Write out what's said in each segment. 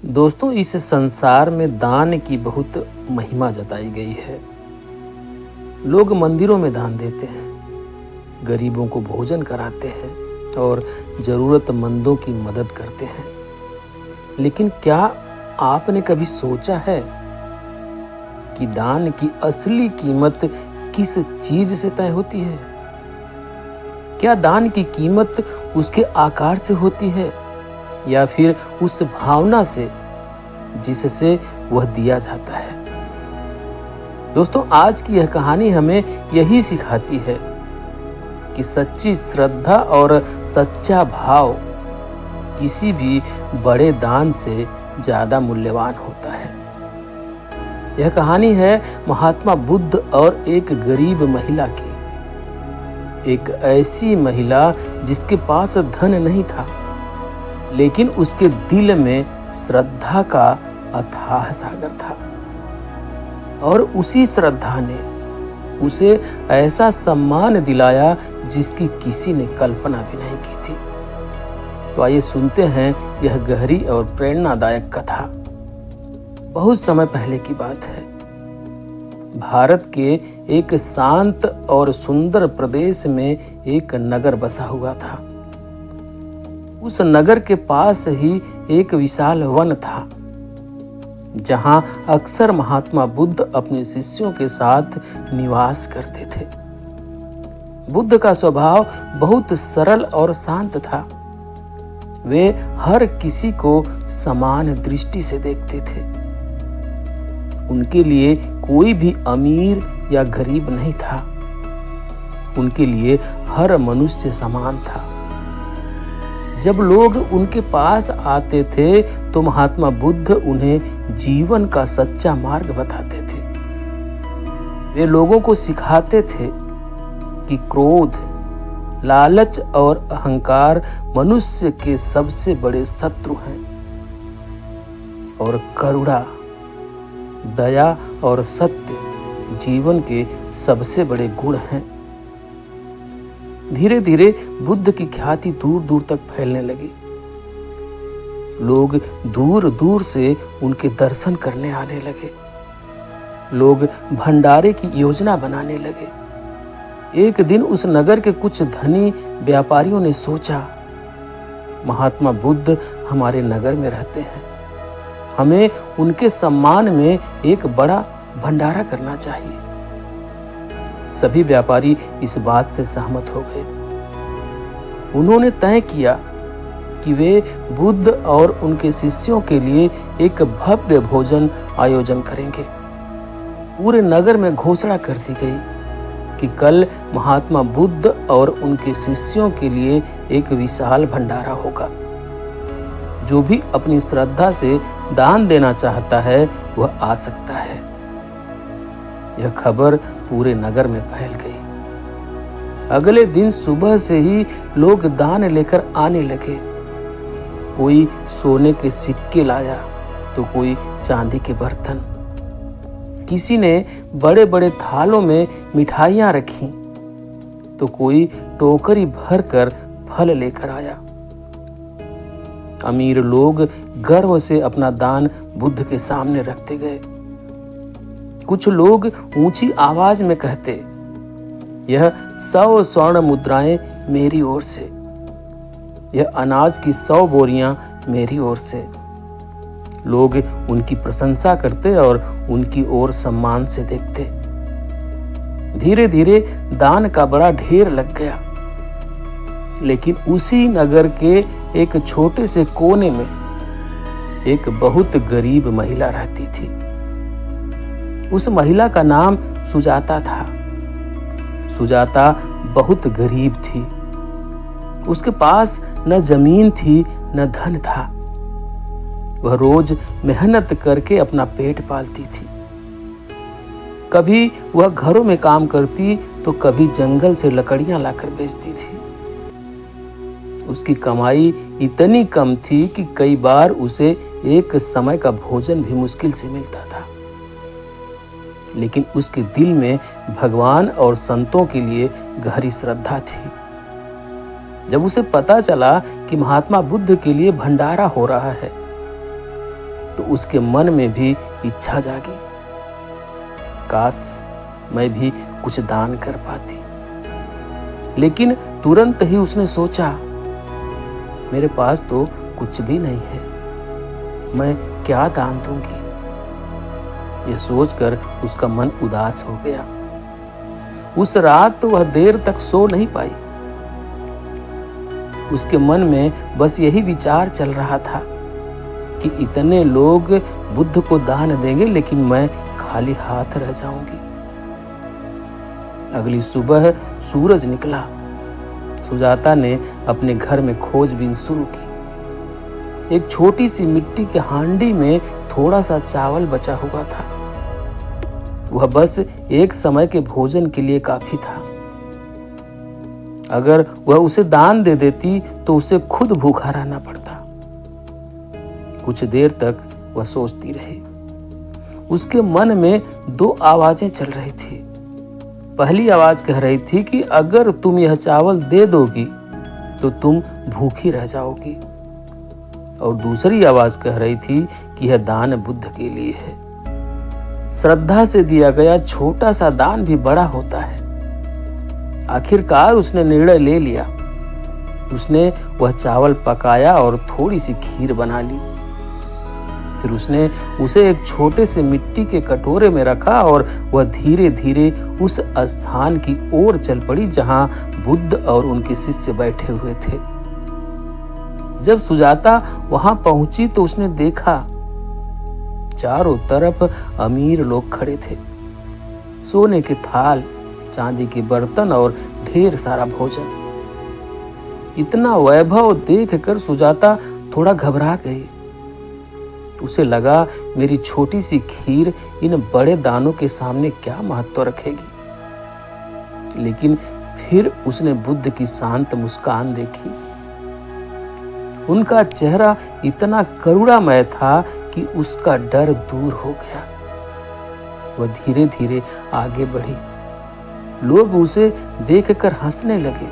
दोस्तों, इस संसार में दान की बहुत महिमा जताई गई है। लोग मंदिरों में दान देते हैं, गरीबों को भोजन कराते हैं और जरूरतमंदों की मदद करते हैं। लेकिन क्या आपने कभी सोचा है कि दान की असली कीमत किस चीज से तय होती है? क्या दान की कीमत उसके आकार से होती है या फिर उस भावना से जिससे वह दिया जाता है? दोस्तों, आज की यह कहानी हमें यही सिखाती है कि सच्ची श्रद्धा और सच्चा भाव किसी भी बड़े दान से ज्यादा मूल्यवान होता है। यह कहानी है महात्मा बुद्ध और एक गरीब महिला की। एक ऐसी महिला जिसके पास धन नहीं था, लेकिन उसके दिल में श्रद्धा का अथाह सागर था। और उसी श्रद्धा ने उसे ऐसा सम्मान दिलाया जिसकी किसी ने कल्पना भी नहीं की थी। तो आइए सुनते हैं यह गहरी और प्रेरणादायक कथा। बहुत समय पहले की बात है। भारत के एक शांत और सुंदर प्रदेश में एक नगर बसा हुआ था। उस नगर के पास ही एक विशाल वन था, जहां अक्सर महात्मा बुद्ध अपने शिष्यों के साथ निवास करते थे। बुद्ध का स्वभाव बहुत सरल और शांत था। वे हर किसी को समान दृष्टि से देखते थे। उनके लिए कोई भी अमीर या गरीब नहीं था। उनके लिए हर मनुष्य समान था। जब लोग उनके पास आते थे तो महात्मा बुद्ध उन्हें जीवन का सच्चा मार्ग बताते थे। वे लोगों को सिखाते थे कि क्रोध, लालच और अहंकार मनुष्य के सबसे बड़े शत्रु हैं और करुणा, दया और सत्य जीवन के सबसे बड़े गुण हैं। धीरे धीरे बुद्ध की ख्याति दूर दूर तक फैलने लगी। लोग दूर दूर से उनके दर्शन करने आने लगे। लोग भंडारे की योजना बनाने लगे। एक दिन उस नगर के कुछ धनी व्यापारियों ने सोचा, महात्मा बुद्ध हमारे नगर में रहते हैं, हमें उनके सम्मान में एक बड़ा भंडारा करना चाहिए। सभी व्यापारी इस बात से सहमत हो गए। उन्होंने तय किया कि वे बुद्ध और उनके शिष्यों के लिए एक भव्य भोजन आयोजन करेंगे। पूरे नगर में घोषणा कर दी गई कि कल महात्मा बुद्ध और उनके शिष्यों के लिए एक विशाल भंडारा होगा। जो भी अपनी श्रद्धा से दान देना चाहता है वह आ सकता है। यह खबर पूरे नगर में फैल गई। अगले दिन सुबह से ही लोग दान लेकर आने लगे। कोई सोने के सिक्के लाया तो कोई चांदी के बर्तन। किसी ने बड़े बड़े थालों में मिठाइयां रखी तो कोई टोकरी भरकर फल लेकर आया। अमीर लोग गर्व से अपना दान बुद्ध के सामने रखते गए। कुछ लोग ऊंची आवाज में कहते, यह 100 स्वर्ण मुद्राएं मेरी ओर से, यह अनाज की 100 बोरियां मेरी ओर से। लोग उनकी प्रशंसा करते और उनकी ओर सम्मान से देखते। धीरे धीरे दान का बड़ा ढेर लग गया। लेकिन उसी नगर के एक छोटे से कोने में एक बहुत गरीब महिला रहती थी। उस महिला का नाम सुजाता था। सुजाता बहुत गरीब थी। उसके पास न जमीन थी न धन था। वह रोज मेहनत करके अपना पेट पालती थी। कभी वह घरों में काम करती तो कभी जंगल से लकड़ियां लाकर बेचती थी। उसकी कमाई इतनी कम थी कि कई बार उसे एक समय का भोजन भी मुश्किल से मिलता था। लेकिन उसके दिल में भगवान और संतों के लिए गहरी श्रद्धा थी। जब उसे पता चला कि महात्मा बुद्ध के लिए भंडारा हो रहा है तो उसके मन में भी इच्छा जागी, काश मैं भी कुछ दान कर पाती। लेकिन तुरंत ही उसने सोचा, मेरे पास तो कुछ भी नहीं है, मैं क्या दान दूंगी। यह सोचकर उसका मन उदास हो गया। उस रात तो वह देर तक सो नहीं पाई। उसके मन में बस यही विचार चल रहा था कि इतने लोग बुद्ध को दान देंगे, लेकिन मैं खाली हाथ रह जाऊंगी। अगली सुबह सूरज निकला। सुजाता ने अपने घर में खोजबीन शुरू की। एक छोटी सी मिट्टी के हांडी में थोड़ा सा चावल बचा हुआ था। वह बस एक समय के भोजन के लिए काफी था। अगर वह उसे दान दे देती तो उसे खुद भूखा रहना पड़ता। कुछ देर तक वह सोचती रही। उसके मन में दो आवाजें चल रही थी। पहली आवाज कह रही थी कि अगर तुम यह चावल दे दोगी तो तुम भूखी रह जाओगी, और दूसरी आवाज कह रही थी कि यह दान बुद्ध के लिए है। श्रद्धा से दिया गया छोटा सा दान भी बड़ा होता है। आखिरकार उसने निर्णय ले लिया। उसने वह चावल पकाया और थोड़ी सी खीर बना ली। फिर उसने उसे एक छोटे से मिट्टी के कटोरे में रखा और वह धीरे धीरे उस स्थान की ओर चल पड़ी जहां बुद्ध और उनके शिष्य बैठे हुए थे। जब सुजाता वहां पहुंची तो उसने देखा चारों तरफ अमीर लोग खड़े थे। सोने के थाल, चांदी के बर्तन और ढेर सारा भोजन। इतना वैभव देखकर सुजाता थोड़ा घबरा गई। उसे लगा, मेरी छोटी सी खीर इन बड़े दानों के सामने क्या महत्व रखेगी। लेकिन फिर उसने बुद्ध की शांत मुस्कान देखी। उनका चेहरा इतना करुणामय था कि उसका डर दूर हो गया। वह धीरे धीरे आगे बढ़ी। लोग उसे देखकर हंसने लगे।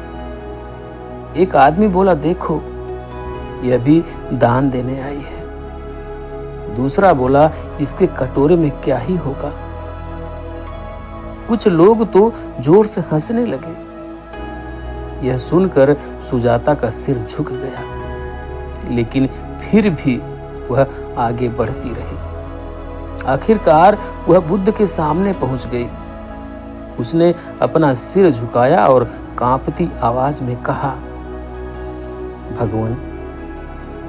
एक आदमी बोला, देखो यह भी दान देने आई है। दूसरा बोला, इसके कटोरे में क्या ही होगा। कुछ लोग तो जोर से हंसने लगे। यह सुनकर सुजाता का सिर झुक गया, लेकिन फिर भी वह आगे बढ़ती रही। आखिरकार वह बुद्ध के सामने पहुंच गई। उसने अपना सिर झुकाया और कांपती आवाज में कहा, भगवान,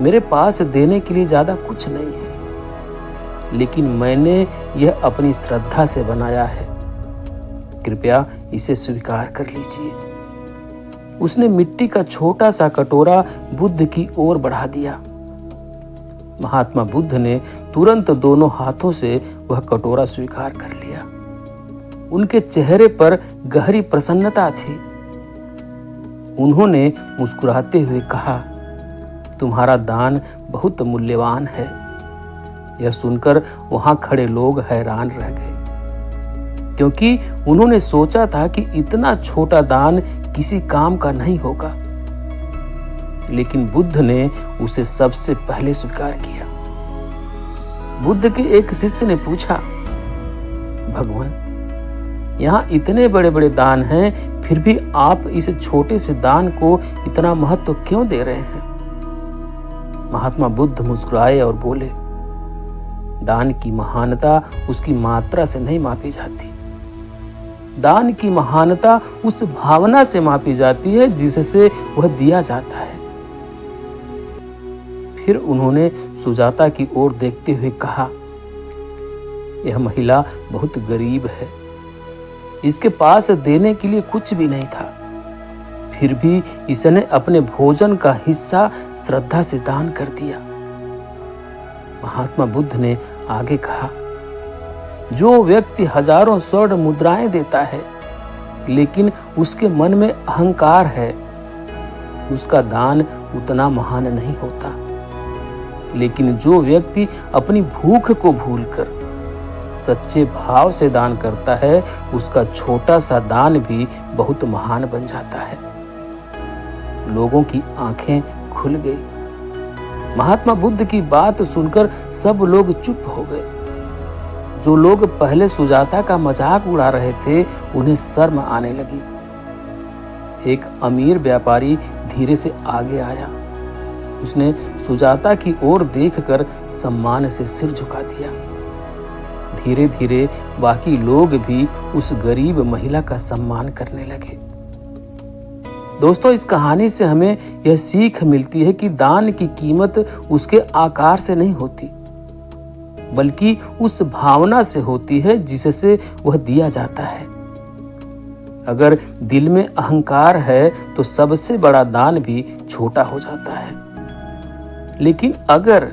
मेरे पास देने के लिए ज्यादा कुछ नहीं है, लेकिन मैंने यह अपनी श्रद्धा से बनाया है। कृपया इसे स्वीकार कर लीजिए। उसने मिट्टी का छोटा सा कटोरा बुद्ध की ओर बढ़ा दिया। महात्मा बुद्ध ने तुरंत दोनों हाथों से वह कटोरा स्वीकार कर लिया। उनके चेहरे पर गहरी प्रसन्नता थी। उन्होंने मुस्कुराते हुए कहा, तुम्हारा दान बहुत मूल्यवान है। यह सुनकर वहां खड़े लोग हैरान रह गए, क्योंकि उन्होंने सोचा था कि इतना छोटा दान किसी काम का नहीं होगा। लेकिन बुद्ध ने उसे सबसे पहले स्वीकार किया। बुद्ध के एक शिष्य ने पूछा, भगवान, यहाँ इतने बड़े बड़े दान हैं, फिर भी आप इस छोटे से दान को इतना महत्व क्यों दे रहे हैं? महात्मा बुद्ध मुस्कुराए और बोले, दान की महानता उसकी मात्रा से नहीं मापी जाती। दान की महानता उस भावना से मापी जाती है जिससे वह दिया जाता है। फिर उन्होंने सुजाता की ओर देखते हुए कहा, यह महिला बहुत गरीब है। इसके पास देने के लिए कुछ भी नहीं था, फिर भी इसने अपने भोजन का हिस्सा श्रद्धा से दान कर दिया। महात्मा बुद्ध ने आगे कहा, जो व्यक्ति हजारों स्वर्ण मुद्राएं देता है, लेकिन उसके मन में अहंकार है, उसका दान उतना महान नहीं होता। लेकिन जो व्यक्ति अपनी भूख को भूलकर सच्चे भाव से दान करता है, उसका छोटा सा दान भी बहुत महान बन जाता है। लोगों की आंखें खुल गई। महात्मा बुद्ध की बात सुनकर सब लोग चुप हो गए। जो लोग पहले सुजाता का मजाक उड़ा रहे थे, उन्हें शर्म आने लगी। एक अमीर व्यापारी धीरे से आगे आया। उसने सुजाता की ओर देखकर सम्मान से सिर झुका दिया। धीरे धीरे बाकी लोग भी उस गरीब महिला का सम्मान करने लगे। दोस्तों, इस कहानी से हमें यह सीख मिलती है कि दान की कीमत उसके आकार से नहीं होती, बल्कि उस भावना से होती है जिससे वह दिया जाता है। अगर दिल में अहंकार है तो सबसे बड़ा दान भी छोटा हो जाता है, लेकिन अगर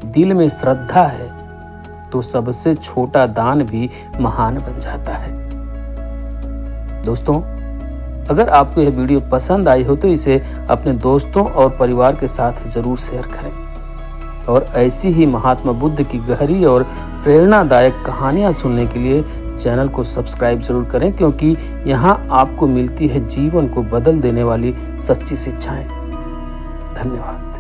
दिल में श्रद्धा है तो सबसे छोटा दान भी महान बन जाता है। दोस्तों, अगर आपको यह वीडियो पसंद आई हो तो इसे अपने दोस्तों और परिवार के साथ जरूर शेयर करें और ऐसी ही महात्मा बुद्ध की गहरी और प्रेरणादायक कहानियां सुनने के लिए चैनल को सब्सक्राइब जरूर करें, क्योंकि यहां आपको मिलती है जीवन को बदल देने वाली सच्ची शिक्षाएं। धन्यवाद।